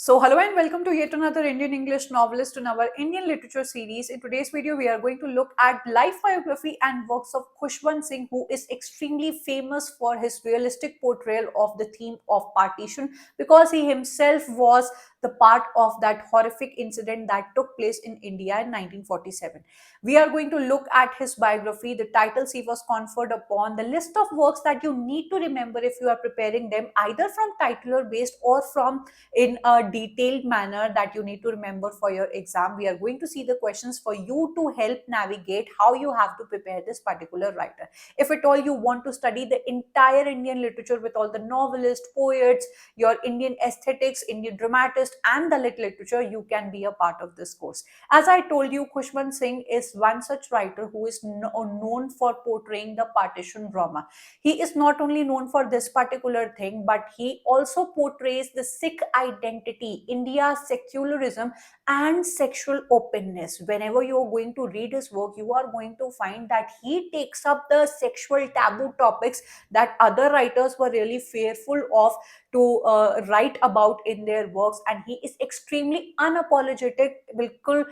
So, hello and welcome to yet another Indian English novelist in our Indian literature series. In today's video, we are going to look at life biography and works of Khushwant Singh, who is extremely famous for his realistic portrayal of the theme of partition because he himself was the part of that horrific incident that took place in India in 1947. We are going to look at his biography, the titles he was conferred upon, the list of works that you need to remember if you are preparing them either from titular based or from in a detailed manner that you need to remember for your exam. We are going to see the questions for you to help navigate how you have to prepare this particular writer. If at all you want to study the entire Indian literature with all the novelists, poets, your Indian aesthetics, Indian dramatists, and the lit literature, you can be a part of this course. As I told you, Khushwant Singh is one such writer who is known for portraying the partition drama. He is not only known for this particular thing, but he also portrays the Sikh identity, India's secularism, and sexual openness. Whenever you are going to read his work, you are going to find that he takes up the sexual taboo topics that other writers were really fearful of to write about in their works, and he is extremely unapologetic. बिल्कुल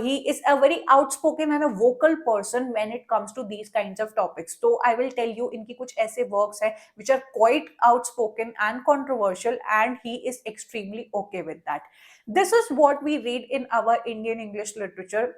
he is a very outspoken and a vocal person when it comes to these kinds of topics. So I will tell you इनकी कुछ ऐसे works हैं which are quite outspoken and controversial, and he is extremely okay with that. This is what we read in our Indian English literature.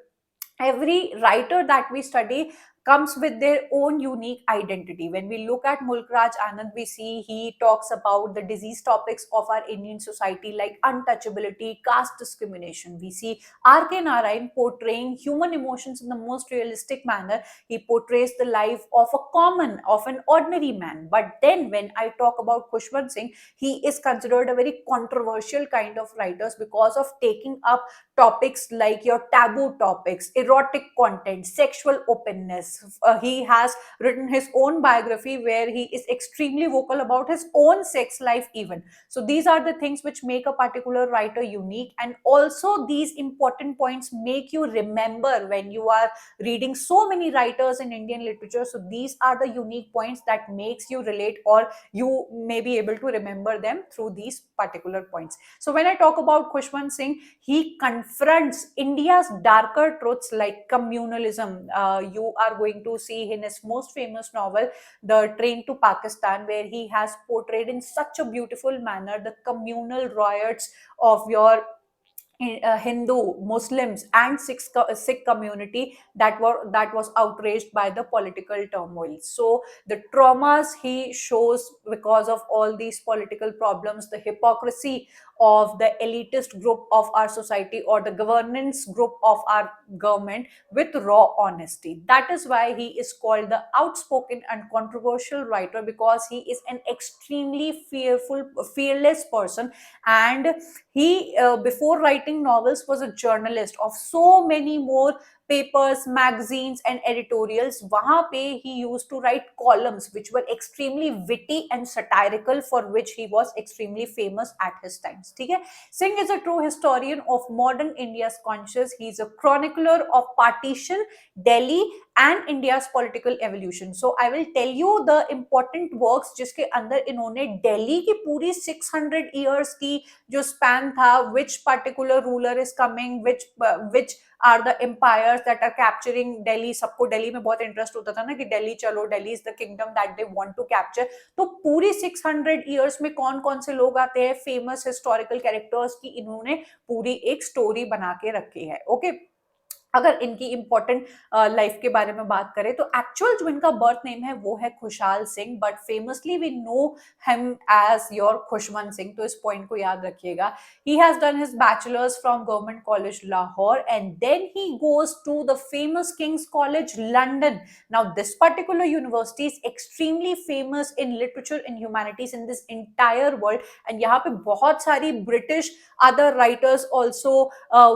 Every writer that we study comes with their own unique identity. When we look at Mulkraj Anand, we see he talks about the disease topics of our Indian society like untouchability, caste discrimination. We see R.K. Narayan portraying human emotions in the most realistic manner. He portrays the life of of an ordinary man. But then when I talk about Khushwant Singh, he is considered a very controversial kind of writer because of taking up topics like your taboo topics, erotic content, sexual openness. He has written his own biography where he is extremely vocal about his own sex life, even. So, these are the things which make a particular writer unique, and also these important points make you remember when you are reading so many writers in Indian literature. So, these are the unique points that makes you relate, or you may be able to remember them through these particular points. So, when I talk about Khushwant Singh, he confronts India's darker truths like communalism. You are going to see in his most famous novel, The Train to Pakistan, where he has portrayed in such a beautiful manner the communal riots of your Hindu, Muslims, and Sikh community that was outraged by the political turmoil. So the traumas he shows because of all these political problems, the hypocrisy of the elitist group of our society or the governance group of our government with raw honesty. That is why he is called the outspoken and controversial writer, because he is an extremely fearless person, and he, before writing novels, was a journalist of so many more papers, magazines, and editorials. वहाँ पे he used to write columns which were extremely witty and satirical, for which he was extremely famous at his times. ठीक है? Singh is a true historian of modern India's conscience. He is a chronicler of partition, Delhi, and India's political evolution. So I will tell you the important works जिसके अंदर इन्होंने दिल्ली की पूरी 600 years की जो span था, which particular ruler is coming, which are the empires that are capturing Delhi. सबको दिल्ली में बहुत इंटरेस्ट होता था ना कि दिल्ली चलो, Delhi is the kingdom that they want to capture. तो पूरी 600 years में कौन कौन से लोग आते हैं, फेमस हिस्टोरिकल कैरेक्टर्स की इन्होंने पूरी एक स्टोरी बना के रखी है. ओके, अगर इनकी इंपॉर्टेंट लाइफ के बारे में बात करें तो एक्चुअल जो इनका बर्थ नेम है वो है Khushal Singh, but famously we know him as your Khushwant Singh. तो इस पॉइंट को याद रखिएगा. He has done his bachelors from government college Lahore, and then he goes to the famous king's college London. Now this particular university is extremely famous in literature and humanities in this entire world, and यहाँ पे बहुत सारी British other writers also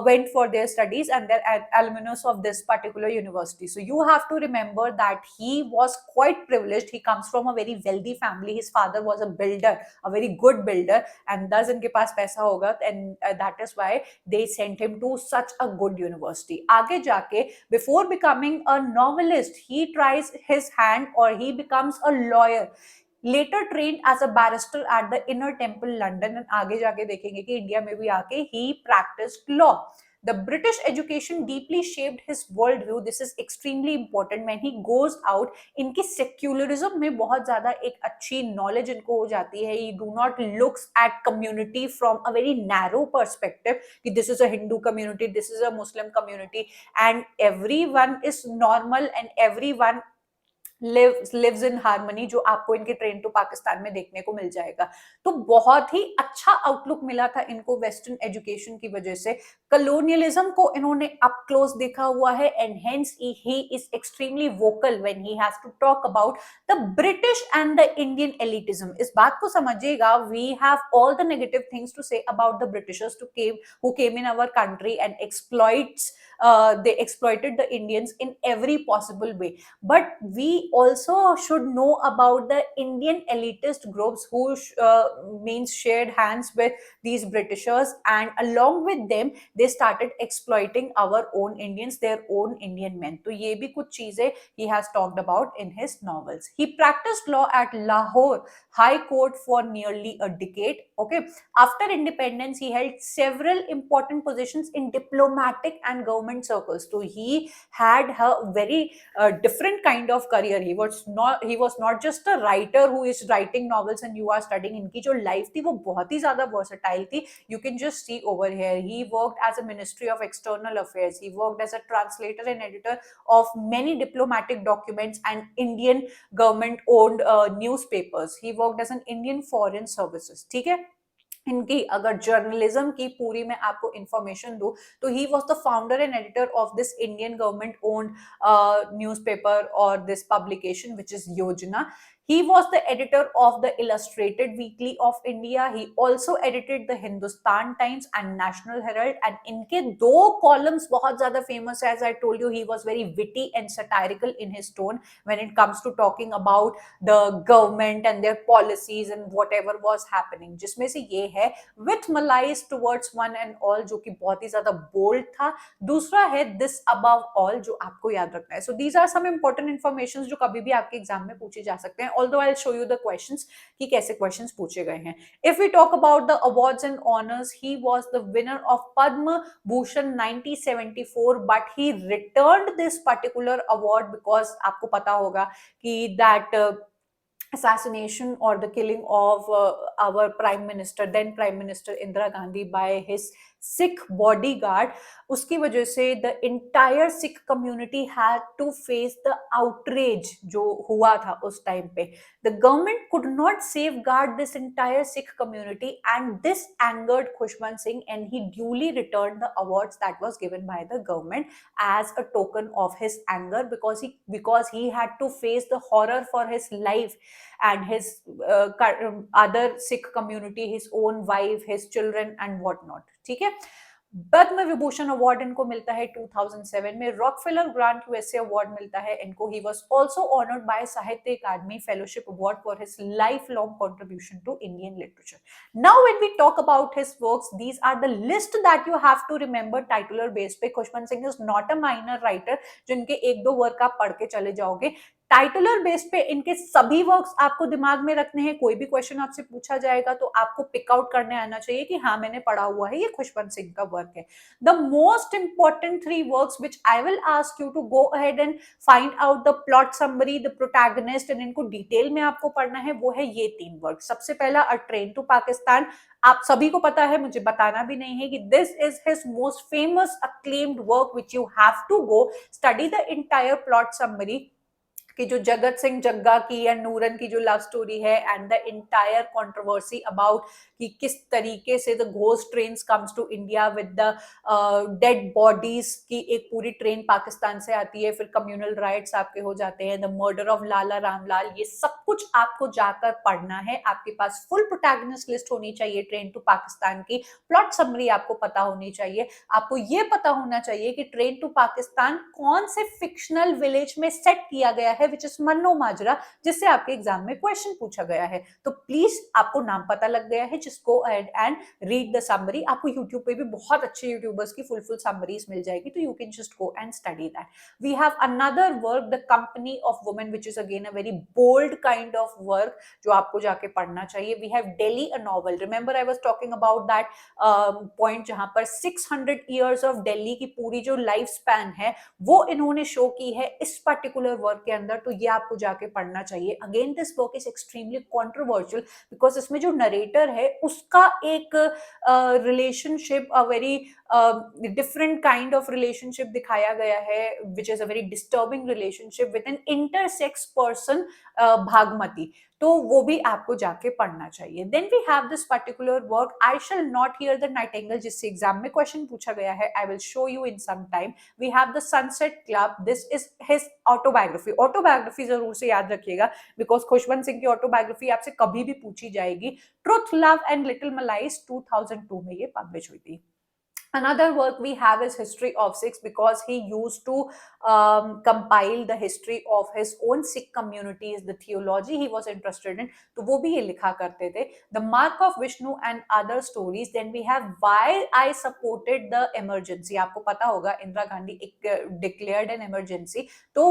went for their studies, and they're alumnus of this particular university. So you have to remember that he was quite privileged. He comes from a very wealthy family. His father was a builder, a very good builder, and thus इनके पास पैसा होगा, and that is why they sent him to such a good university. आगे जाके, before becoming a novelist, he tries his hand, or he becomes a lawyer. later trained as a barrister at the Inner Temple, London, and आगे जाके देखेंगे कि India में भी आके he practiced law. The British education deeply shaped his worldview. This is extremely important. When he goes out, इनकी secularism में बहुत ज्यादा एक अच्छी नॉलेज इनको हो जाती है. He do not looks at community from a very narrow perspective कि this is a Hindu community, this is a Muslim community, and everyone is normal and everyone lives in harmony, जो आपको इनके train to Pakistan में देखने को मिल जाएगा. तो बहुत ही अच्छा आउटलुक मिला था इनको वेस्टर्न एजुकेशन की वजह से. कलोनियलिज्म को इन्होंने अप क्लोज देखा हुआ है and hence he is extremely vocal when he has to talk about the British and the Indian elitism. इस बात को समझिएगा, we have all the negative things to say about the Britishers who came in our country and they exploited the Indians in every possible way. But we also should know about the Indian elitist groups who means shared hands with these Britishers, and along with them they started exploiting our own Indians, their own Indian men. तो ये भी कुछ चीजें he has talked about in his novels. He practiced law at Lahore High Court for nearly a decade. Okay, after independence he held several important positions in diplomatic and government circles. So he had a very different kind of career. He was not just a writer who is writing novels and you are studying. इनकी जो life थी वो बहुत ही ज्यादा versatile थी. You can just see over here, he worked as a Ministry of External Affairs, he worked as a translator and editor of many diplomatic documents and Indian government owned newspapers. He worked as an Indian Foreign Services. ठीक है, इनकी अगर journalism की पूरी मैं आपको information दूं तो he was the founder and editor of this Indian government owned newspaper और दिस पब्लिकेशन विच इज योजना. He was the editor of the Illustrated Weekly of India. He also edited the Hindustan Times and National Herald. And इनके दो columns बहुत ज़्यादा famous है. As I told you, he was very witty and satirical in his tone when it comes to talking about the government and their policies and whatever was happening. जिसमें से ये है With Malice Towards One and All, जो कि बहुत ही ज़्यादा bold था. दूसरा है This Above All, जो आपको याद रखना है. So these are some important informations जो कभी भी आपके एग्जाम में पूछे जा सकते हैं. Although I'll show you the questions कि कैसे questions पूछे गए हैं. If we talk about the awards and honors, he was the winner of Padma Bhushan 1974, but he returned this particular award because आपको पता होगा कि that assassination or the killing of our prime minister, then prime minister Indira Gandhi, by his Sikh bodyguard, उसकी वजह से the entire Sikh community had to face the outrage जो हुआ था उस टाइम पे. The government could not safeguard this entire Sikh community and this angered Khushwant Singh, and he duly returned the awards that was given by the government as a token of his anger because he had to face the horror for his life and his other Sikh community, his own wife, his children and whatnot. ठीक है. Padma Vibhushan award इनको मिलता है 2007 में. Rockefeller grant USA award मिलता है इनको. He was also honoured by Sahitya Akademi fellowship award for his life long contribution to Indian literature. Now when we talk about his works, these are the list that you have to remember titular base पे. Khushwant Singh is not a minor writer जिनके एक दो work आप पढ़ के चले जाओगे. Titular base पे इनके सभी वर्क्स आपको दिमाग में रखने हैं. कोई भी क्वेश्चन आपसे पूछा जाएगा तो आपको पिक आउट करने आना चाहिए कि हाँ मैंने पढ़ा हुआ है, ये खुशवंत सिंह का वर्क है. The most important 3 works which I will ask you to go ahead and find out the plot summary, the protagonist, and इनको डिटेल में आपको पढ़ना है, वो है ये 3 वर्क. सबसे पहला अ ट्रेन टू पाकिस्तान. आप सभी को पता है, मुझे बताना भी नहीं है कि this is his most famous acclaimed work which you have to go study the entire plot summary कि जो जगत सिंह जग्गा की या नूरन की जो लव स्टोरी है and the entire controversy about कि किस तरीके से the ghost trains comes to India with the dead bodies की एक पूरी ट्रेन पाकिस्तान से आती है, फिर कम्युनल राइट्स आपके हो जाते हैं, द मर्डर ऑफ लाला रामलाल, ये सब कुछ आपको जाकर पढ़ना है. आपके पास फुल प्रोटैगनिस्ट लिस्ट होनी चाहिए ट्रेन टू पाकिस्तान की. प्लॉट समरी आपको पता होनी चाहिए. आपको ये पता होना चाहिए कि ट्रेन टू पाकिस्तान कौन से फिक्शनल विलेज में सेट किया गया है विच इज मन्नो माजरा, जिससे आपके एग्जाम में क्वेश्चन पूछा गया है। तो प्लीज आपको नाम पता लग गया है, just go ahead and read the summary. आपको यूट्यूब पे भी बहुत अच्छे यूट्यूबर्स की फुल समरीज मिल जाएगी, तो you can just go and study that. We have another work, the company of women, which is again a very bold kind of work जो आपको जाके पढ़ना चाहिए। We have Delhi a novel, remember I was talking about that point जहां पर 600 years of Delhi की पूरी जो लाइफ स्पैन है वो इन्होंने शो की है इस पर्टिकुलर वर्क के अंदर, तो ये आपको जाके पढ़ना चाहिए। Again this work is extremely controversial because इसमें जो नरेटर है उसका एक relationship, a very different kind of relationship दिखाया गया है, which is a very disturbing relationship with an intersex person Bhagmati, तो वो भी आपको जाके पढ़ना चाहिए। Then we have this particular work, I shall not hear the nightingale, जिससे एग्जाम में क्वेश्चन पूछा गया है। I will show you in some time. We have the sunset club, this is his autobiography. Autobiography जरूर से याद रखिएगा because Khushwant Singh की ऑटोबायोग्राफी आपसे कभी भी पूछी जाएगी। ट्रुथ, लव एंड लिटिल मलाइज 2002 में ये पब्लिश हुई थी। Another work we have is History of Sikhs, because he used to compile the history of his own Sikh communities, the theology he was interested in, तो वो भी ये लिखा करते थे। The Mark of Vishnu and other stories. Then we have Why I supported the emergency. आपको पता होगा Indira Gandhi declared an emergency, तो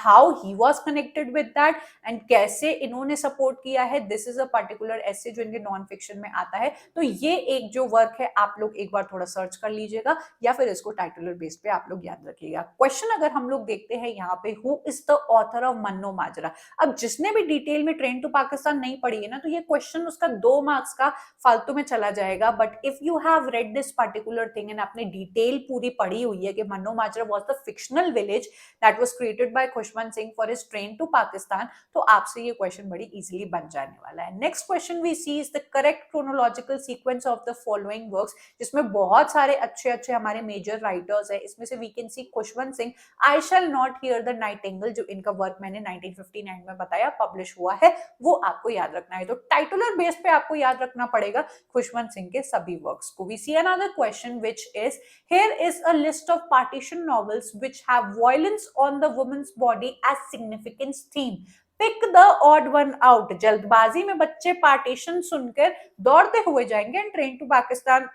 how he was connected with that and कैसे इन्होंने सपोर्ट किया है, this is a particular essay जो इनके नॉन फिक्शन में आता है। तो ये एक जो वर्क है आप लोग एक बार थोड़ा सर्च कर लीजिएगा या फिर इसको टाइटुलर बेस पे आप लोग याद रखिएगा। क्वेश्चन अगर हम लोग देखते हैं यहाँ पे, who is the author of मन्नो माजरा। अब जिसने भी डिटेल में ट्रेन टू पाकिस्तान नहीं पढ़ी है ना, तो ये क्वेश्चन उसका 2 मार्क्स का फालतू में चला जाएगा। But if you have read this particular thing and आपने डिटेल पूरी पढ़ी हुई है कि Mano Majra was the fictional village that was created by Khushwant Singh for his train to Pakistan, तो आपसे ये क्वेश्चन बड़ी इजीली बन जाने वाला है। Next question we see is the correct chronological sequence of the following works, जिसमें बहुत सारे अच्छे अच्छे हमारे मेजर राइटर्स हैं। इसमें से we can see Khushwant Singh, I shall not hear the nightingale, जो इनका वर्क मैंने 1959 में बताया पब्लिश हुआ है, वो आपको याद रखना है। तो टाइटुलर बेस पे आपको याद रखना पड़ेगा खुशवंत सिंह के सभी वर्क्स को। We see another question which is, here is a list of partition novels which have violence on the women's body as significance theme, pick the odd one out. जल्दबाजी में बच्चे पार्टीशन सुनकर दौड़ते हुए जाएंगे एंड ट्रेन टू पाकिस्तान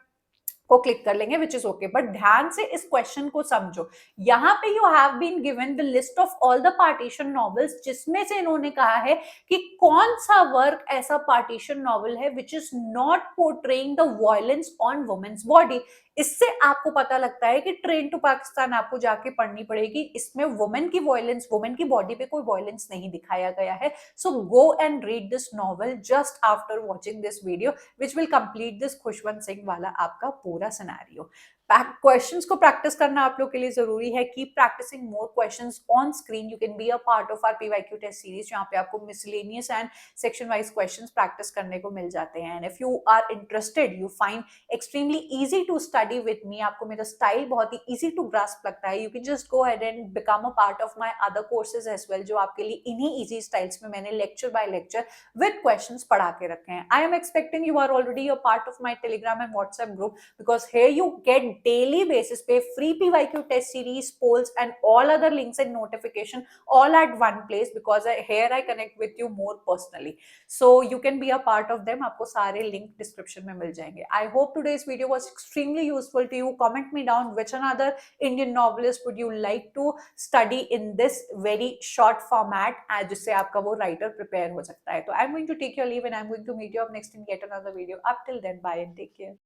को click कर लेंगे, विच इज ओके। बट ध्यान से इस क्वेश्चन को समझो, यहाँ पे you have been given the list of all the partition novels, जिसमें से इन्होंने कहा है कि कौन सा वर्क ऐसा पार्टीशन नॉवेल है which is not portraying the violence on women's body. इससे आपको पता लगता है कि ट्रेन टू पाकिस्तान आपको जाके पढ़नी पड़ेगी, इसमें वुमेन की वायलेंस, वुमेन की बॉडी पे कोई वायलेंस नहीं दिखाया गया है। So go and read this novel just after watching this video, which will complete this Khushwant Singh वाला आपका पूरा सिनेरियो। क्वेश्चंस को प्रैक्टिस करना आप लोग के लिए जरूरी है। Keep practising more questions on screen. You can be a part of our PYQ test series, जहाँ पे आपको miscellaneous and section wise questions practice करने को मिल जाते हैं। And if you are interested, you find extremely easy to study with me, आपको मेरा स्टाइल बहुत ही इजी टू ग्रास्प लगता है, you can just go ahead and become a part of my other courses as well, जो आपके लिए इन्हीं easy styles में मैंने lecture by lecture with questions पढ़ा के रखे हैं। I am expecting you are already a part of my Telegram and WhatsApp group, because here you get daily basis पे free PYQ test series, polls and all other links and notification all at one place, because here I connect with you more personally, so you can be a part of them। आपको सारे link description में मिल जाएंगे। I hope today's video was extremely useful to you। Comment me down which another Indian novelist would you like to study in this very short format, जिससे आपका वो writer prepare हो सकता है। तो I'm going to take your leave and I'm going to meet you up next in yet another video। Up till then, bye and take care।